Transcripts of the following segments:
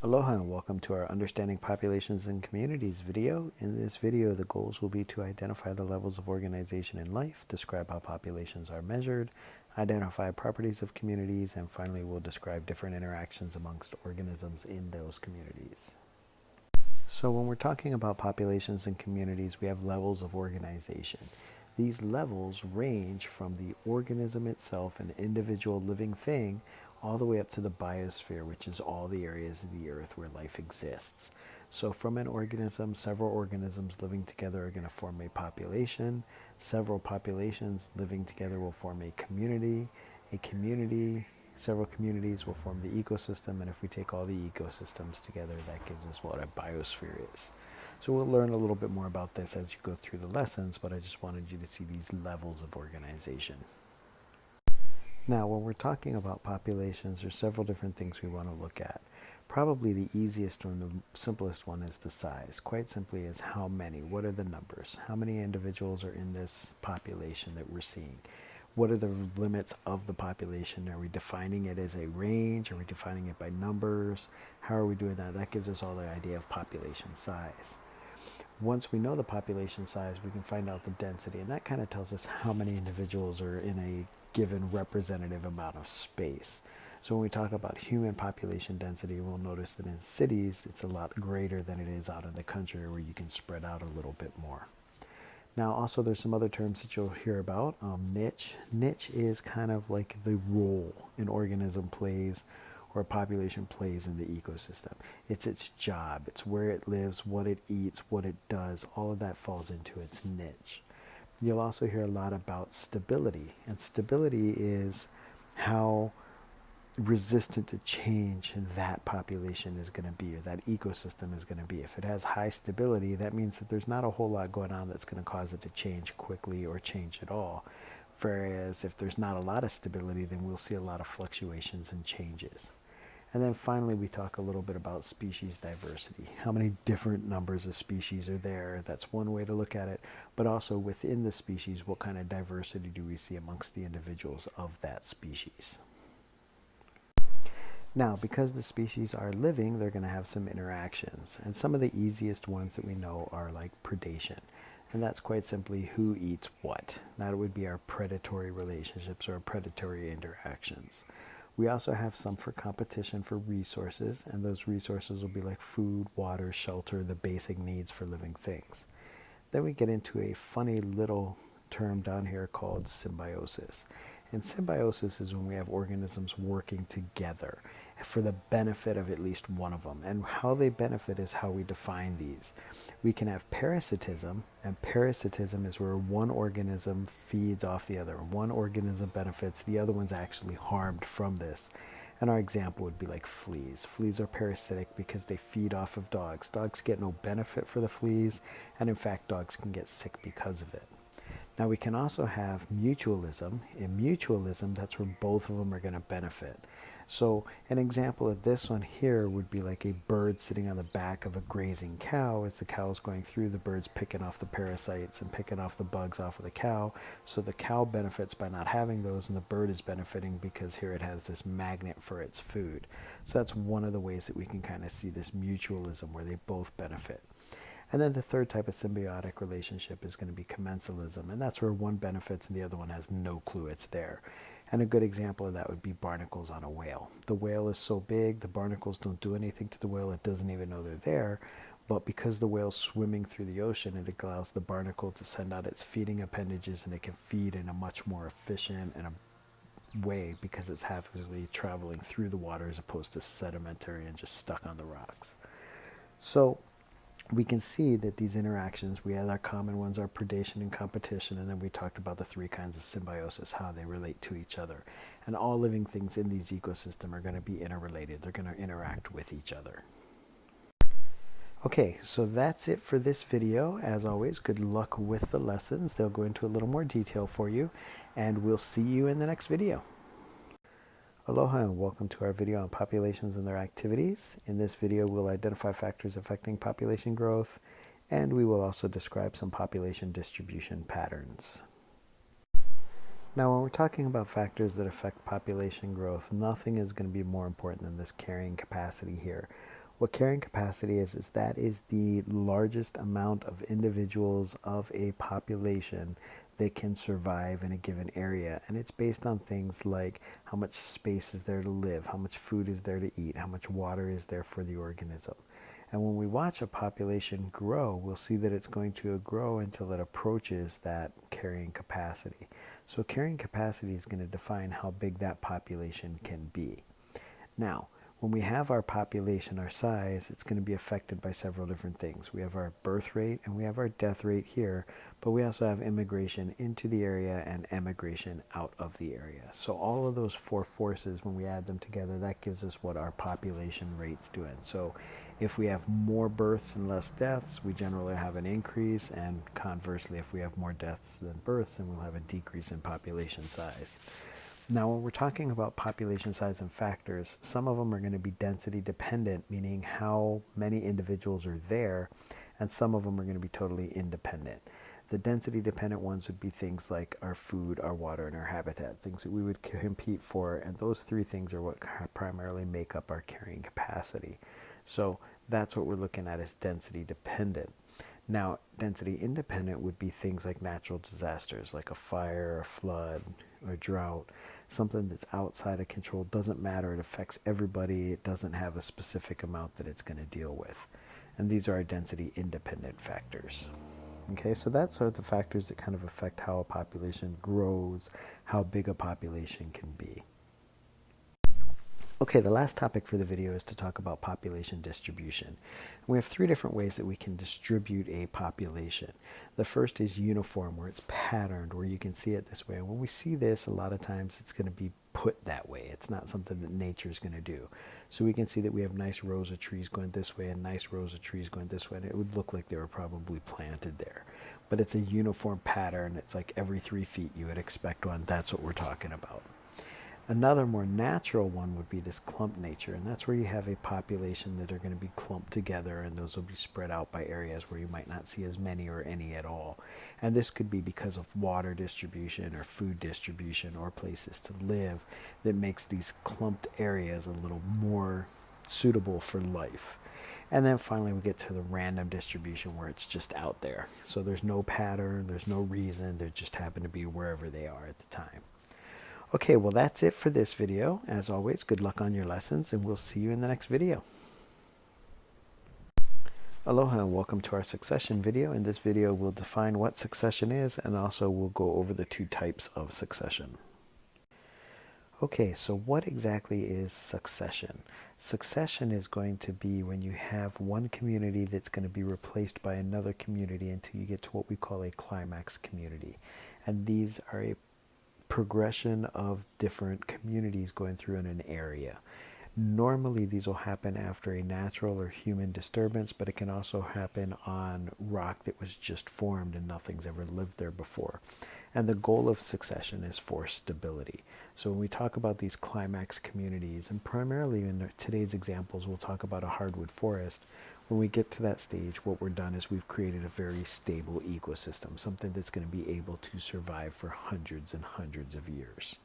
Aloha and welcome to our Understanding Populations and Communities video. In this video, the goals will be to identify the levels of organization in life, describe how populations are measured, identify properties of communities, and finally we'll describe different interactions amongst organisms in those communities. So when we're talking about populations and communities, we have levels of organization. These levels range from the organism itself, an individual living thing, all the way up to the biosphere, which is all the areas of the earth where life exists. So from an organism, several organisms living together are going to form a population. Several populations living together will form a community. A community, several communities will form the ecosystem, and if we take all the ecosystems together, that gives us what a biosphere is. So we'll learn a little bit more about this as you go through the lessons, but I just wanted you to see these levels of organization. Now, when we're talking about populations, there's several different things we want to look at. Probably the easiest and the simplest one is the size. Quite simply is how many, what are the numbers? How many individuals are in this population that we're seeing? What are the limits of the population? Are we defining it as a range? Are we defining it by numbers? How are we doing that? That gives us all the idea of population size. Once we know the population size, we can find out the density, and that kind of tells us how many individuals are in a given representative amount of space. So when we talk about human population density, we'll notice that in cities, it's a lot greater than it is out in the country where you can spread out a little bit more. Now, also, there's some other terms that you'll hear about. Niche. Niche is kind of like the role an organism plays or a population plays in the ecosystem. It's its job. It's where it lives, what it eats, what it does. All of that falls into its niche. You'll also hear a lot about stability. And stability is how resistant to change that population is going to be, or that ecosystem is going to be. If it has high stability, that means that there's not a whole lot going on that's going to cause it to change quickly or change at all. Whereas if there's not a lot of stability, then we'll see a lot of fluctuations and changes. And then finally, we talk a little bit about species diversity. How many different numbers of species are there? That's one way to look at it. But also within the species, what kind of diversity do we see amongst the individuals of that species? Now, because the species are living, they're going to have some interactions. And some of the easiest ones that we know are like predation. And that's quite simply who eats what. That would be our predatory relationships or predatory interactions. We also have some for competition for resources, and those resources will be like food, water, shelter, the basic needs for living things. Then we get into a funny little term down here called symbiosis. And symbiosis is when we have organisms working together for the benefit of at least one of them. And how they benefit is how we define these. We can have parasitism, and parasitism is where one organism feeds off the other. One organism benefits, the other one's actually harmed from this. And our example would be like fleas. Fleas are parasitic because they feed off of dogs. Dogs get no benefit for the fleas, and in fact, dogs can get sick because of it. Now, we can also have mutualism. In mutualism, that's where both of them are going to benefit. So an example of this one here would be like a bird sitting on the back of a grazing cow. As the cow is going through, the bird's picking off the parasites and picking off the bugs off of the cow. So the cow benefits by not having those, and the bird is benefiting because here it has this magnet for its food. So that's one of the ways that we can kind of see this mutualism where they both benefit. And then the third type of symbiotic relationship is going to be commensalism, and that's where one benefits and the other one has no clue it's there. And a good example of that would be barnacles on a whale. The whale is so big, the barnacles don't do anything to the whale, it doesn't even know they're there, but because the whale's swimming through the ocean, it allows the barnacle to send out its feeding appendages, and it can feed in a much more efficient and a way because it's happily traveling through the water as opposed to sedimentary and just stuck on the rocks. So we can see that these interactions, we have our common ones, our predation and competition, and then we talked about the three kinds of symbiosis, how they relate to each other. And all living things in these ecosystems are going to be interrelated. They're going to interact with each other. Okay, so that's it for this video. As always, good luck with the lessons. They'll go into a little more detail for you, and we'll see you in the next video. Aloha and welcome to our video on populations and their activities. In this video, we'll identify factors affecting population growth, and we will also describe some population distribution patterns. Now, when we're talking about factors that affect population growth, nothing is going to be more important than this carrying capacity here. What carrying capacity is that is the largest amount of individuals of a population that can survive in a given area. And it's based on things like how much space is there to live, how much food is there to eat, how much water is there for the organism. And when we watch a population grow, we'll see that it's going to grow until it approaches that carrying capacity. So carrying capacity is going to define how big that population can be. Now, when we have our population, our size, it's going to be affected by several different things. We have our birth rate and we have our death rate here, but we also have immigration into the area and emigration out of the area. So all of those four forces, when we add them together, that gives us what our population rate's doing. So if we have more births and less deaths, we generally have an increase, and conversely, if we have more deaths than births, then we'll have a decrease in population size. Now, when we're talking about population size and factors, some of them are going to be density dependent, meaning how many individuals are there, and some of them are going to be totally independent. The density dependent ones would be things like our food, our water, and our habitat, things that we would compete for, and those three things are what primarily make up our carrying capacity. So that's what we're looking at as density dependent. Now, density independent would be things like natural disasters, like a fire, a flood, or drought. Something that's outside of control, doesn't matter, it affects everybody, it doesn't have a specific amount that it's going to deal with. And these are our density independent factors. Okay, so that's are the factors that kind of affect how a population grows, how big a population can be. Okay, the last topic for the video is to talk about population distribution. We have three different ways that we can distribute a population. The first is uniform, where it's patterned, where you can see it this way. And when we see this, a lot of times it's going to be put that way. It's not something that nature is going to do. So we can see that we have nice rows of trees going this way and nice rows of trees going this way, and it would look like they were probably planted there. But it's a uniform pattern. It's like every 3 feet you would expect one. That's what we're talking about. Another more natural one would be this clump nature, and that's where you have a population that are going to be clumped together, and those will be spread out by areas where you might not see as many or any at all. And this could be because of water distribution or food distribution or places to live that makes these clumped areas a little more suitable for life. And then finally we get to the random distribution, where it's just out there. So there's no pattern, there's no reason, they just happen to be wherever they are at the time. Okay, well that's it for this video. As always, good luck on your lessons, and we'll see you in the next video. Aloha and welcome to our succession video. In this video, we'll define what succession is, and also we'll go over the two types of succession. Okay, so what exactly is succession? Succession is going to be when you have one community that's going to be replaced by another community until you get to what we call a climax community. And these are a progression of different communities going through in an area. Normally these will happen after a natural or human disturbance, but it can also happen on rock that was just formed and nothing's ever lived there before. And the goal of succession is for stability. So when we talk about these climax communities, and primarily in today's examples we'll talk about a hardwood forest, when we get to that stage, what we're done is we've created a very stable ecosystem, something that's going to be able to survive for hundreds and hundreds of years.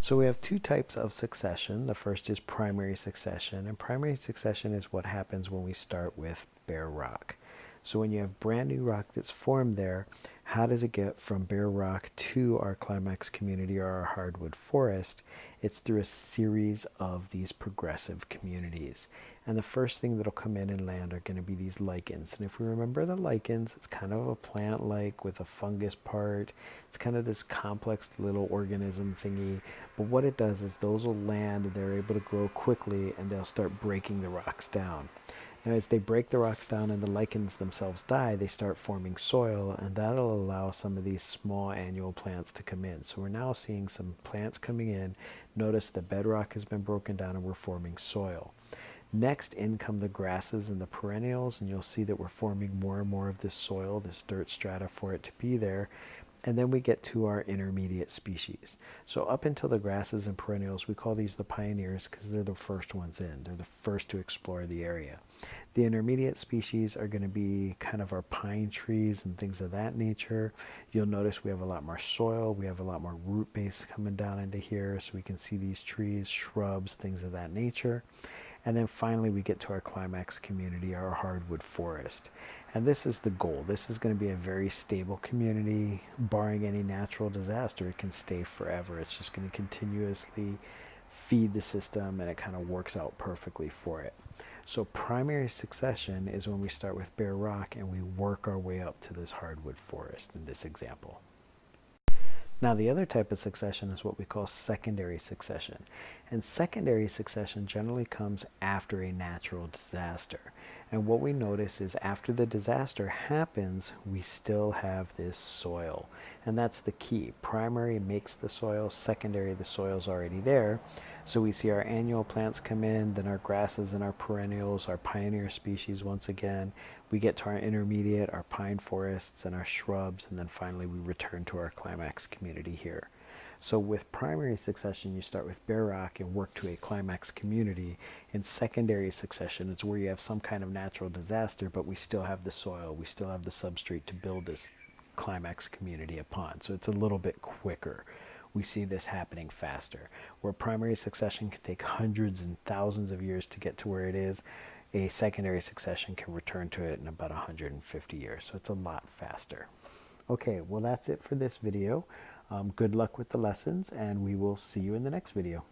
So we have two types of succession. The first is primary succession, and primary succession is what happens when we start with bare rock. So when you have brand new rock that's formed there, how does it get from bare rock to our climax community or our hardwood forest? It's through a series of these progressive communities. And the first thing that'll come in and land are going to be these lichens. And if we remember the lichens, it's kind of a plant-like with a fungus part. It's kind of this complex little organism thingy. But what it does is those will land and they're able to grow quickly, and they'll start breaking the rocks down. Now, as they break the rocks down and the lichens themselves die, they start forming soil, and that'll allow some of these small annual plants to come in. So we're now seeing some plants coming in. Notice the bedrock has been broken down and we're forming soil. Next in come the grasses and the perennials, and you'll see that we're forming more and more of this soil, this dirt strata for it to be there. And then we get to our intermediate species. So up until the grasses and perennials, we call these the pioneers because they're the first ones in. They're the first to explore the area. The intermediate species are going to be kind of our pine trees and things of that nature. You'll notice we have a lot more soil. We have a lot more root base coming down into here, so we can see these trees, shrubs, things of that nature. And then finally we get to our climax community, our hardwood forest. And this is the goal. This is going to be a very stable community. Barring any natural disaster, it can stay forever. It's just going to continuously feed the system, and it kind of works out perfectly for it. So primary succession is when we start with bare rock and we work our way up to this hardwood forest in this example. Now, the other type of succession is what we call secondary succession. And secondary succession generally comes after a natural disaster. And what we notice is after the disaster happens, we still have this soil. And that's the key. Primary makes the soil, secondary, the soil's already there. So we see our annual plants come in, then our grasses and our perennials, our pioneer species once again. We get to our intermediate, our pine forests and our shrubs, and then finally we return to our climax community here. So with primary succession, you start with bare rock and work to a climax community. In secondary succession, it's where you have some kind of natural disaster, but we still have the soil, we still have the substrate to build this climax community upon. So it's a little bit quicker. We see this happening faster. Where primary succession can take hundreds and thousands of years to get to where it is, a secondary succession can return to it in about 150 years. So it's a lot faster. Okay, well that's it for this video. Good luck with the lessons, and we will see you in the next video.